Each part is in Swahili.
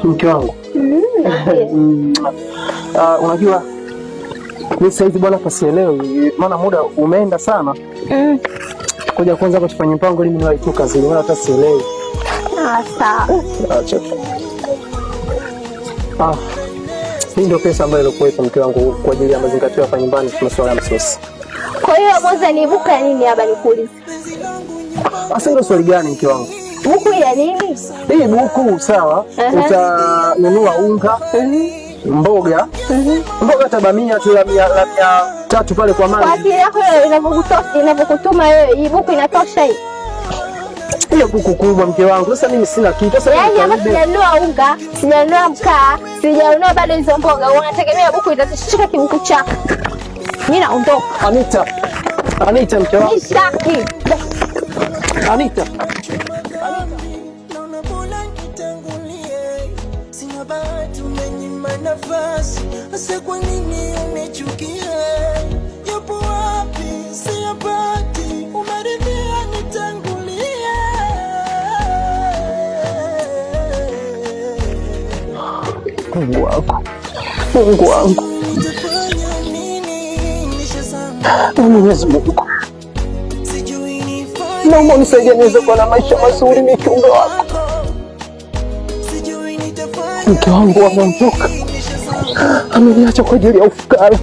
Mke wangu. Unajua mimi sasa hivi bwana pasielewi, maana muda umeenda sana. Kuja kwanza hapa tufanye mpango ili niwahi tu kazini, wala hata sielewi. Sawa. Acha. Hii ndio pesa ambayo ilikuwepo mke wangu kwa ajili ya mazingatio hapa nyumbani kwa masuala ya msosi. Kwa hiyo kwanza ni buku ya nini hapa nikuulize? Sasa ndio swali gani mke wangu? Buku ya nini? Hii buku sawa, utanunua unga, mboga, mboga tabamia tu la 300 pale kwa mama. Kwa ajili yako inavyokutuma wewe, hii buku inatosha hii? Hiyo buku kubwa mke wangu. Sasa mimi sina kitu. Sasa yaani hapa sijanunua unga, sijanunua mkaa, sijanunua bado hizo mboga. Unategemea buku itashika kibuku chako? Mimi naondoka. Anita mke wangu. Nishtaki. Anita. Sina bahati umenyima nafasi. Asa kwa nini unichukia? Yapo wapi siyapati? Umeridhia nitangulia. Mungu wangu. Mwenyezi Mungu. Naomba unisaidie niweze kuwa na maisha mazuri mimi kiumbe wako. Mke wangu ameondoka. Ameniacha kwa ajili ya ufukara.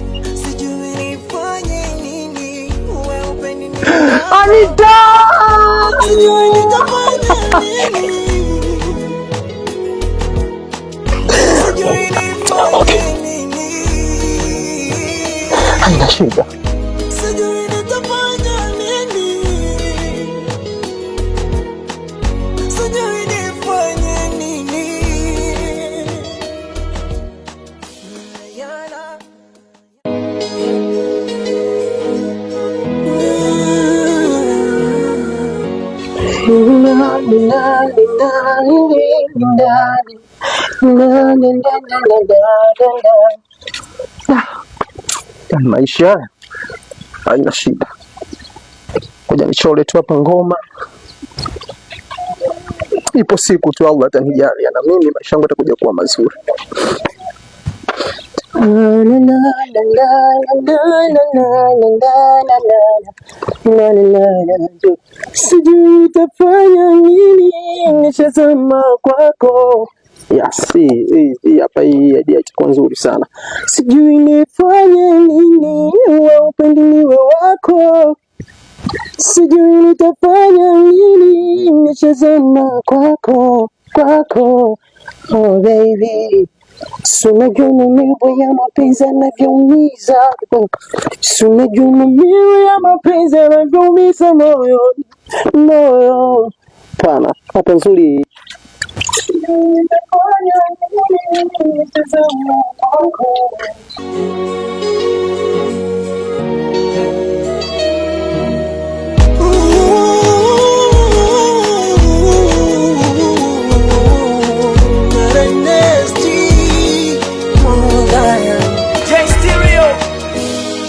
Anita! Okay. Haina shida. Maisha haina shida. Kuja nichole tu hapa ngoma. Ipo siku tu Allah atanijalia na mimi maisha yangu yatakuja kuwa mazuri. Sijui utafanya nini nishazama kwako. Yes, hii hapa hii idea itakuwa nzuri sana. Sijui nifanye nini wewe upendi niwe wako. Sijui nitafanya nini nishazama kwako. Oh baby. Unajua maumivu ya mapenzi yanavyoumiza. Unajua maumivu ya mapenzi yanavyoumiza moyo. Pana, hapa nzuri.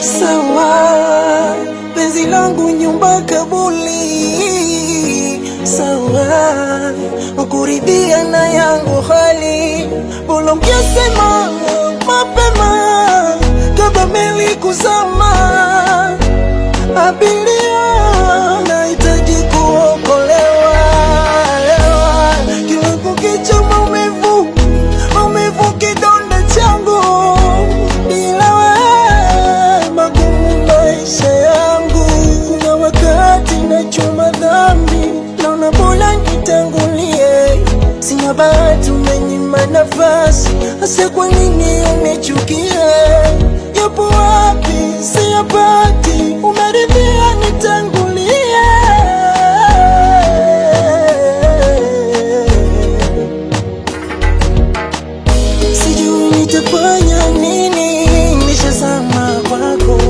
Sawa, penzi langu nyumba kabuli. Sawa, ukuridhia na yangu hali. Bora ungesema mapema kabla meli kuzama. Abiria nahitaji kuokolewa. Kila kukicha maumivu kidonda changu. Bila wewe magumu maisha yangu. Kuna wakati nachuma dhambi, naona bora nitangulie. Sina bahati umenyima nafasi. Asa kwa nini unichukia? Yapo wapi siyapati? Umeridhia nitangulie. Sijui nitafanya nini nishazama kwako.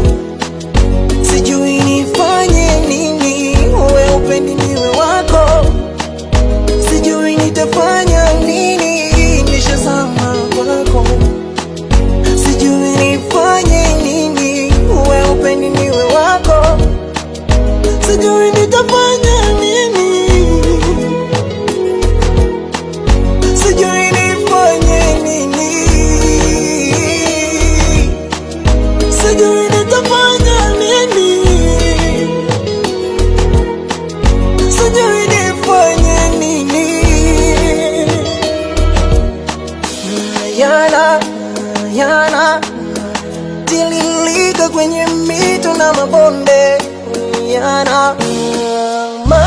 Sijui nifanye nini wewe upendi niwe wako. Sijui nitafanya nini nishazama kwako. Sijui Nishapita kwenye mito na mabonde yana maji.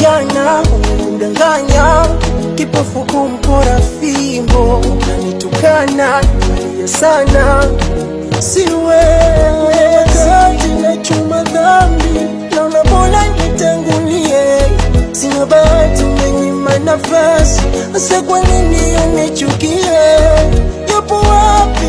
Jana umedanganya, kipofu kumpora fimbo, unanitukana nalia sana. Siwe kati na chuma dhambi, naona bora nitangulie. Sina bahati umenyima nafasi, asa kwa nini unichukie? Yapo wapi